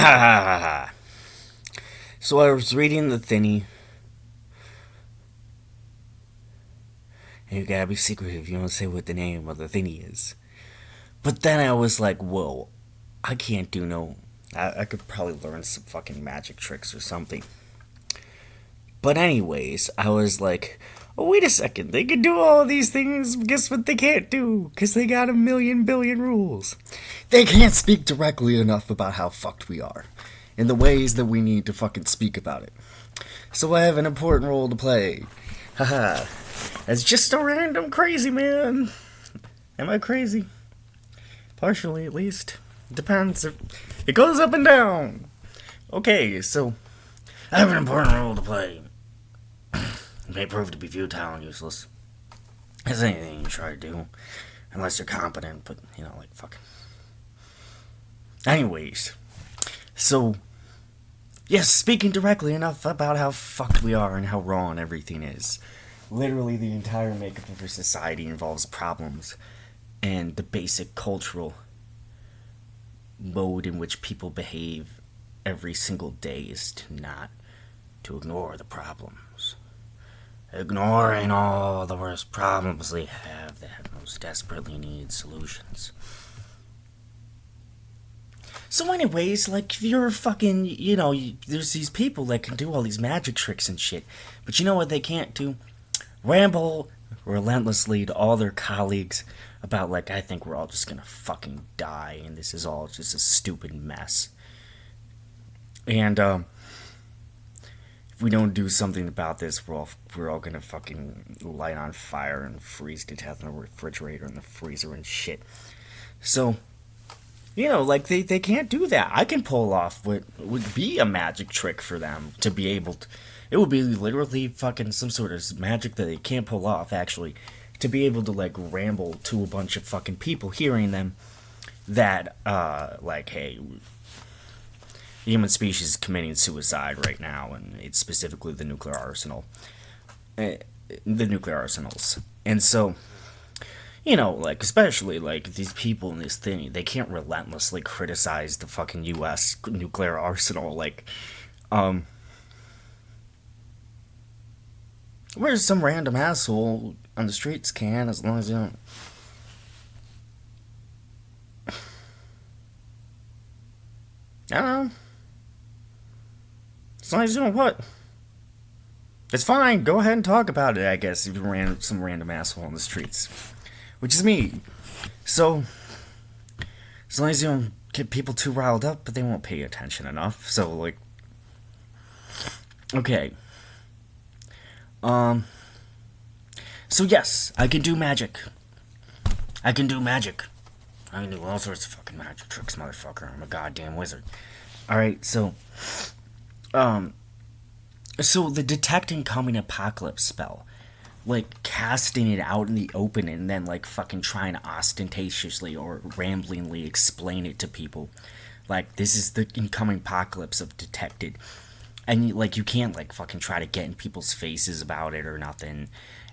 Ha ha ha ha. So I was reading the thingy, and you gotta be secretive. You don't say what the name of the thingy is. But then I was like, whoa, I can't do no. I could probably learn some fucking magic tricks or something. But anyways, I was like, oh wait a second, they can do all these things. Guess what they can't do? Cause they got a million billion rules. They can't speak directly enough about how fucked we are, in the ways that we need to fucking speak about it. So I have an important role to play. Haha. As just a random crazy man. Am I crazy? Partially, at least. Depends. It goes up and down. Okay, so I have an important role to play. It may prove to be futile and useless, as anything you try to do, unless you're competent. But like fucking. Anyways, so yes, speaking directly enough about how fucked we are and how wrong everything is. Literally, the entire makeup of our society involves problems, and the basic cultural mode in which people behave every single day is to ignore the problems. Ignoring all the worst problems they have that most desperately need solutions. So, anyways, like, if you're fucking, there's these people that can do all these magic tricks and shit, but you know what they can't do? Ramble relentlessly to all their colleagues about, like, I think we're all just gonna fucking die, and this is all just a stupid mess. And, if we don't do something about this, we're all gonna fucking light on fire and freeze to death in the refrigerator and the freezer and shit. So, like they can't do that. I can pull off what would be a magic trick for them to be able to. It would be literally fucking some sort of magic that they can't pull off, actually, to be able to, like, ramble to a bunch of fucking people hearing them that, like, hey, the human species is committing suicide right now, and it's specifically the nuclear arsenal. The nuclear arsenals. And so, like, especially, like, these people in this thing, they can't relentlessly criticize the fucking U.S. nuclear arsenal, like, whereas some random asshole on the streets can, as long as you don't. I don't know. As long as you don't what? It's fine. Go ahead and talk about it, I guess, if you ran some random asshole on the streets. Which is me. So, as long as you don't get people too riled up, but they won't pay attention enough. So, like, okay. Um, so yes, I can do magic. I can do magic. I can do all sorts of fucking magic tricks, motherfucker. I'm a goddamn wizard. Alright, um, so the detecting coming apocalypse spell, like casting it out in the open and then like fucking trying to ostentatiously or ramblingly explain it to people, like this is the incoming apocalypse of detected, and you can't like fucking try to get in people's faces about it or nothing,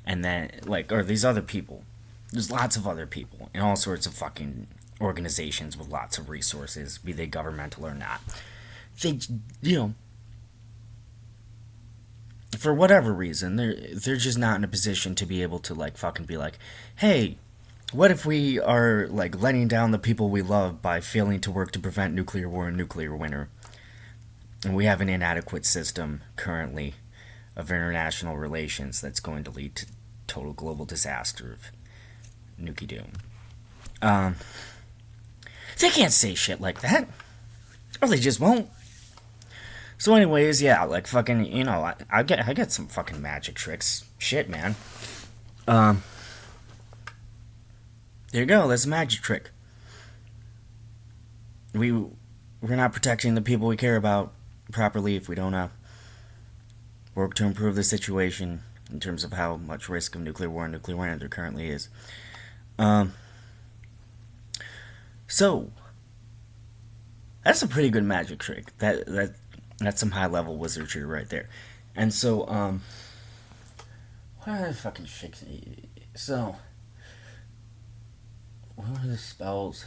and then like or these other people, there's lots of other people in all sorts of fucking organizations with lots of resources, be they governmental or not. They, for whatever reason, they're just not in a position to be able to like fucking be like, hey, what if we are like letting down the people we love by failing to work to prevent nuclear war and nuclear winter, and we have an inadequate system currently of international relations that's going to lead to total global disaster of nuke doom. Um, they can't say shit like that, or they just won't. So, anyways, yeah, like fucking, I get some fucking magic tricks. Shit, man. Um, there you go. That's a magic trick. We're not protecting the people we care about properly if we don't work to improve the situation in terms of how much risk of nuclear war and nuclear winter there currently is. Um, so that's a pretty good magic trick. That's some high level wizardry right there. And so, what are the fucking shit? So, what are the spells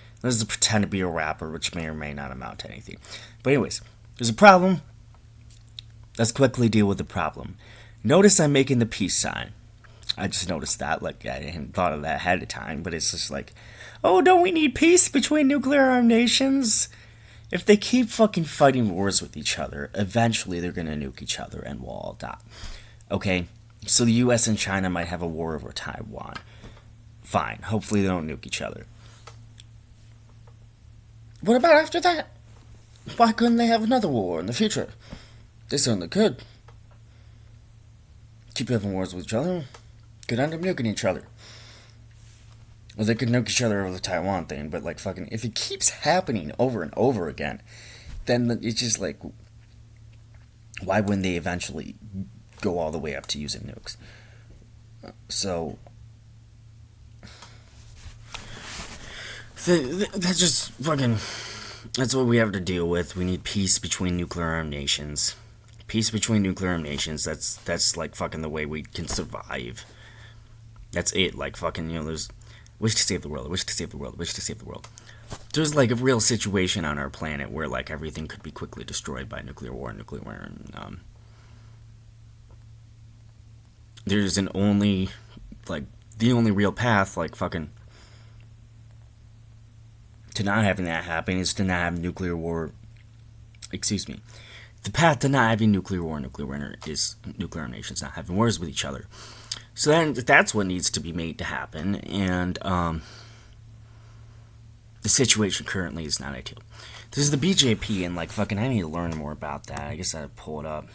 This is to pretend to be a rapper, which may or may not amount to anything. But anyways, there's a problem. Let's quickly deal with the problem. Notice I'm making the peace sign. I just noticed that. Like, I hadn't thought of that ahead of time, but it's just like, oh, don't we need peace between nuclear armed nations? If they keep fucking fighting wars with each other, eventually they're gonna nuke each other and we'll all die. Okay? So the US and China might have a war over Taiwan. Fine. Hopefully they don't nuke each other. What about after that? Why couldn't they have another war in the future? They certainly could. Keep having wars with each other. Could end up nuking each other. Well, they could nuke each other over the Taiwan thing, but like fucking, if it keeps happening over and over again, then it's just like, why wouldn't they eventually go all the way up to using nukes? So, that's just fucking, that's what we have to deal with. We need peace between nuclear armed nations. Peace between nuclear armed nations, that's like fucking the way we can survive. That's it, like fucking, there's wish to save the world, wish to save the world, wish to save the world. There's like a real situation on our planet where like everything could be quickly destroyed by nuclear war, and there's an only, like, the only real path, like fucking, to not having that happen is to not have nuclear war. Excuse me. The path to not having nuclear war, nuclear winter, is nuclear nations not having wars with each other. So then that's what needs to be made to happen, and the situation currently is not ideal. This is the BJP, and like fucking, I need to learn more about that. I guess I'd pull it up.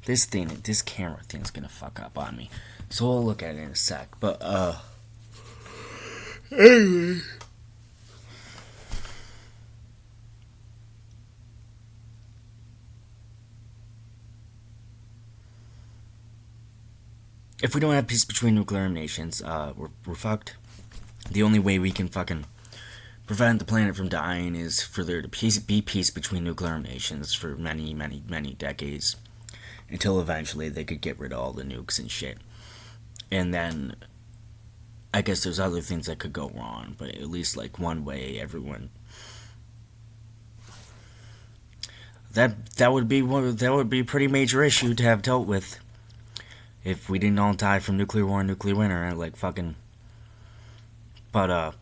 This camera thing's gonna fuck up on me, so we'll look at it in a sec. But anyway. If we don't have peace between nuclear nations, we're fucked. The only way we can fucking prevent the planet from dying is for there to be peace between nuclear nations for many, many, many decades, until eventually they could get rid of all the nukes and shit. And then, I guess there's other things that could go wrong, but at least like one way, everyone. That would be a pretty major issue to have dealt with. If we didn't all die from nuclear war and nuclear winter, like fucking. But,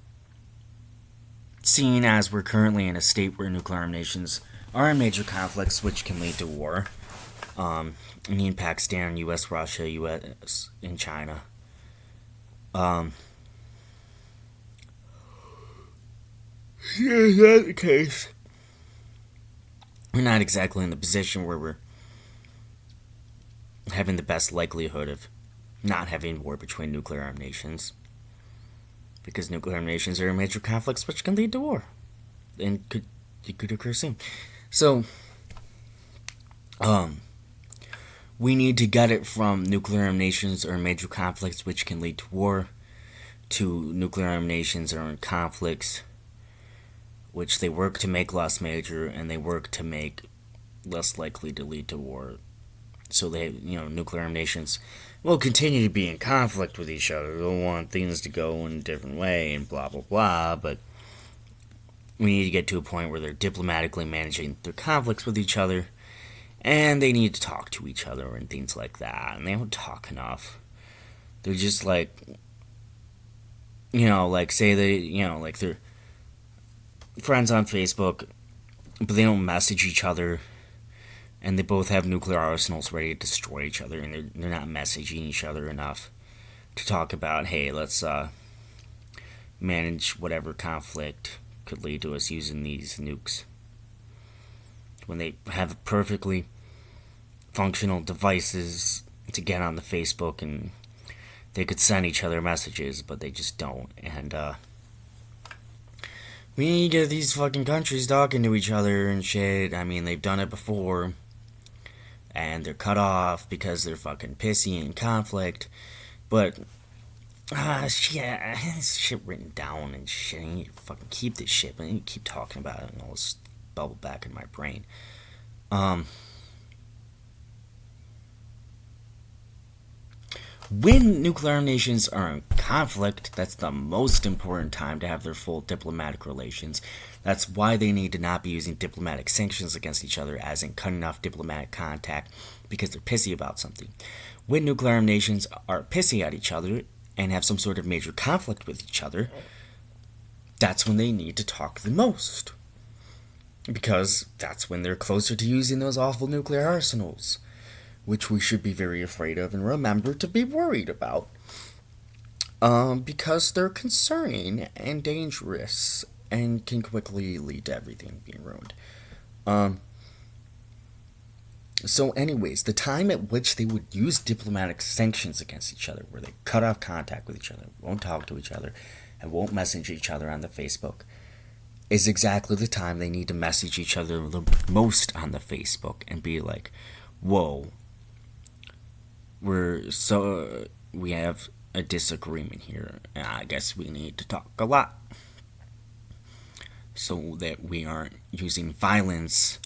seeing as we're currently in a state where nuclear armed nations are in major conflicts, which can lead to war, in Pakistan, US, Russia, US, and China, yeah, that's the case. We're not exactly in the position where we're having the best likelihood of not having war between nuclear armed nations, because nuclear armed nations are in major conflicts which can lead to war and could occur soon. So we need to get it from nuclear armed nations are in major conflicts which can lead to war to nuclear armed nations are in conflicts which they work to make less major and they work to make less likely to lead to war. So they, nuclear armed nations will continue to be in conflict with each other. They'll want things to go in a different way and blah, blah, blah. But we need to get to a point where they're diplomatically managing their conflicts with each other. And they need to talk to each other and things like that. And they don't talk enough. They're just like, like say they, like they're friends on Facebook, but they don't message each other. And they both have nuclear arsenals ready to destroy each other, and they're not messaging each other enough to talk about, hey, let's manage whatever conflict could lead to us using these nukes. When they have perfectly functional devices to get on the Facebook, and they could send each other messages, but they just don't. And we need to get these fucking countries talking to each other and shit. I mean, they've done it before. And they're cut off because they're fucking pissy in conflict. But, shit, I have this shit written down and shit. I need to fucking keep this shit, but I need to keep talking about it and all this bubble back in my brain. When nuclear nations are in conflict, that's the most important time to have their full diplomatic relations. That's why they need to not be using diplomatic sanctions against each other, as in cutting off diplomatic contact because they're pissy about something. When nuclear nations are pissy at each other and have some sort of major conflict with each other, that's when they need to talk the most. Because that's when they're closer to using those awful nuclear arsenals, which we should be very afraid of and remember to be worried about. Because they're concerning and dangerous and can quickly lead to everything being ruined. So, anyways, the time at which they would use diplomatic sanctions against each other, where they cut off contact with each other, won't talk to each other, and won't message each other on the Facebook, is exactly the time they need to message each other the most on the Facebook and be like, whoa, we have a disagreement here, and I guess we need to talk a lot so that we aren't using violence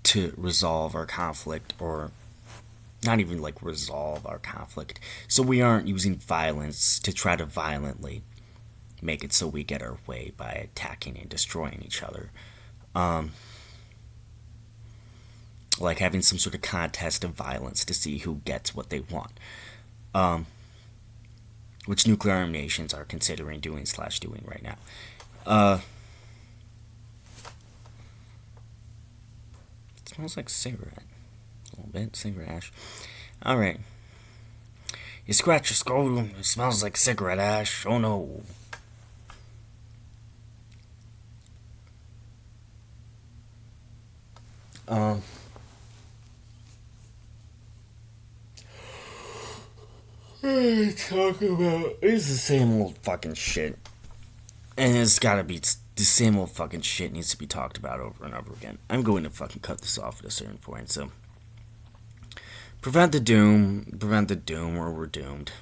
to resolve our conflict, or not even like resolve our conflict, so we aren't using violence to try to violently make it so we get our way by attacking and destroying each other. Like having some sort of contest of violence to see who gets what they want. Which nuclear nations are considering doing right now. It smells like cigarette. A little bit, cigarette ash. Alright. You scratch your scrotum, it smells like cigarette ash. Oh no. Talk about it's the same old fucking shit, and it's gotta be the same old fucking shit needs to be talked about over and over again. I'm going to fucking cut this off at a certain point. So prevent the doom, or we're doomed.